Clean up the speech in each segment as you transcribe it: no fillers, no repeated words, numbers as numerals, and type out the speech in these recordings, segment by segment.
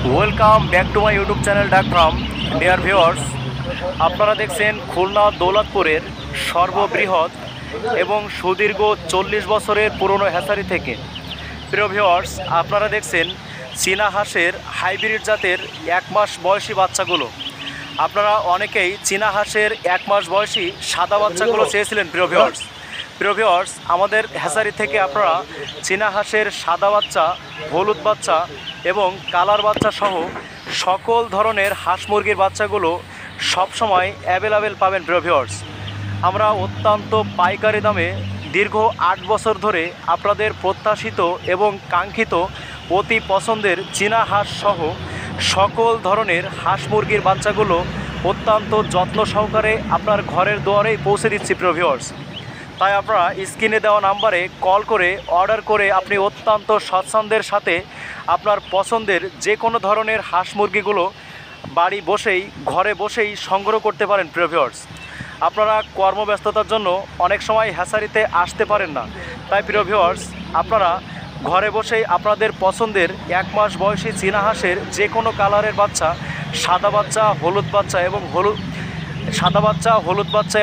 Welcome back to my YouTube channel ডাক farm. Dear viewers, আপনারা দেখছেন খুলনা দৌলতপুরের সর্ববৃহৎ এবং সুদীর্ঘ 40 বছরের পুরনো হ্যাচারি থেকে। প্রিয় ভিউয়ার্স, আপনারা দেখছেন চীনা হাঁসের হাইব্রিড জাতের 1 মাস বয়সী বাচ্চাগুলো। আপনারা অনেকেই চীনা হাঁসের 1 মাস বয়সী সাদা বাচ্চাগুলো চেয়েছিলেন। প্রিয় ভিউয়ার্স, আমাদের হ্যাচারি থেকে আপনারা চীনা হাঁসের সাদা বাচ্চা, হলুদ বাচ্চা এবং কালার বাচ্চা সহ সকল ধরনের হাঁস মুরগির বাচ্চাগুলো সবসময় অ্যাভেলেবেল পাবেন। প্রিয় ভিউয়ার্স, আমরা অত্যন্ত পাইকারি দামে দীর্ঘ 8 বছর ধরে আপনাদের প্রত্যাশিত এবং কাঙ্ক্ষিত অতি পছন্দের চীনা হাঁস সহ সকল ধরনের হাঁস মুরগির বাচ্চাগুলো অত্যন্ত যত্ন সহকারে আপনার ঘরের দুয়ারেই পৌঁছে দিচ্ছি। প্রিয় ভিউয়ার্স, তাই আপনারা স্ক্রিনে দেওয়া নাম্বারে কল করে অর্ডার করে আপনি অত্যন্ত স্বাচ্ছন্দ্যের সাথে আপনার পছন্দের যে কোনো ধরনের হাঁস মুরগিগুলো বাড়ি বসেই ঘরে বসেই সংগ্রহ করতে পারেন। প্রিয় ভিউয়ার্স, আপনারা কর্মব্যস্ততার জন্য অনেক সময় হ্যাচারিতে আসতে পারেন না, তাই প্রিয় ভিউয়ার্স, আপনারা ঘরে বসেই আপনাদের পছন্দের 1 মাস বয়সী চীনা হাঁসের যে কোনো কালারের বাচ্চা, সাদা বাচ্চা, হলুদ বাচ্চা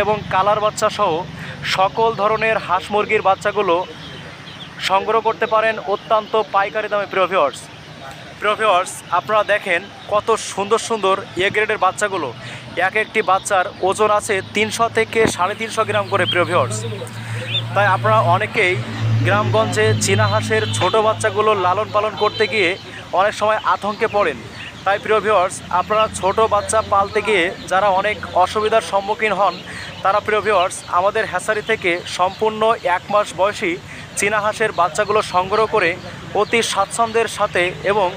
এবং কালার বাচ্চা সহ সকল ধরনের হাঁস মুরগির বাচ্চাগুলো সংগ্রহ করতে পারেন অত্যন্ত পাইকারি দামে। প্রিয় ভিউয়ার্স, আপনারা দেখেন কত সুন্দর সুন্দর এ গ্রেডের বাচ্চাগুলো। একটি বাচ্চার ওজন আছে 300 থেকে 350 গ্রাম করে। প্রিয় ভিউয়ার্স, তাই আপনারা অনেকেই গ্রামগঞ্জে চীনা হাঁসের ছোট বাচ্চাগুলো লালন পালন করতে গিয়ে অনেক সময় আতঙ্কে পড়েন। তাই প্রিয় ভিউয়ার্স, আপনারা ছোট বাচ্চা পালতে গিয়ে যারা অনেক অসুবিধার সম্মুখীন হন, তারা প্রিয় ভিউয়ার্স আমাদের হ্যাচারি থেকে সম্পূর্ণ 1 মাস বয়সী চীনা হাঁসের বাচ্চাগুলো সংগ্রহ করে অতি স্বাচ্ছন্দ্যের সাথে এবং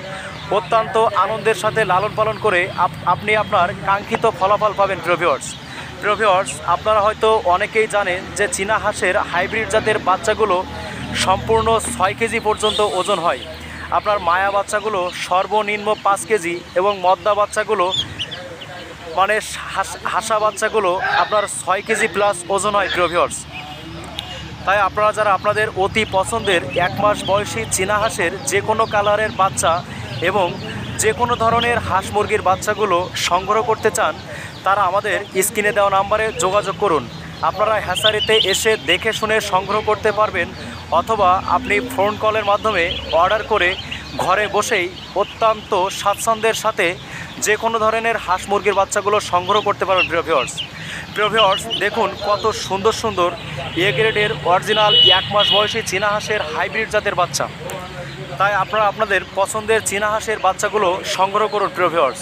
অত্যন্ত আনন্দের সাথে লালন পালন করে আপনি আপনার কাঙ্ক্ষিত ফলাফল পাবেন। প্রিয় ভিউয়ার্স, আপনারা হয়তো অনেকেই জানেন যে চীনা হাঁসের হাইব্রিড জাতের বাচ্চাগুলো সম্পূর্ণ 6 কেজি পর্যন্ত ওজন হয়। আপনার মায়া বাচ্চাগুলো সর্বনিম্ন 5 কেজি এবং মদ্দা বাচ্চাগুলো মানে হাঁসা বাচ্চাগুলো আপনার 6 কেজি প্লাস ওজন হয়। প্রিয় ভিউয়ার্স, তাই আপনারা যারা আপনাদের অতি পছন্দের 1 মাস বয়সী চীনা হাঁসের যে কোনো কালারের বাচ্চা এবং যে কোনো ধরনের হাঁস মুরগির বাচ্চাগুলো সংগ্রহ করতে চান, তারা আমাদের স্ক্রিনে দেওয়া নাম্বারে যোগাযোগ করুন। আপনারা হ্যাচারিতে এসে দেখে শুনে সংগ্রহ করতে পারবেন, অথবা আপনি ফোন কলের মাধ্যমে অর্ডার করে ঘরে বসেই অত্যন্ত স্বাচ্ছন্দ্যের সাথে যে কোনো ধরনের হাঁস মুরগির বাচ্চাগুলো সংগ্রহ করতে পারবেন। প্রিয় ভিউয়ার্স, দেখুন কত সুন্দর সুন্দর এ গ্রেডের অরিজিনাল 1 মাস বয়সী চীনা হাঁসের হাইব্রিড জাতের বাচ্চা। তাই আপনারা আপনাদের পছন্দের চীনা হাঁসের বাচ্চাগুলো সংগ্রহ করুন। প্রিয় ভিউয়ার্স।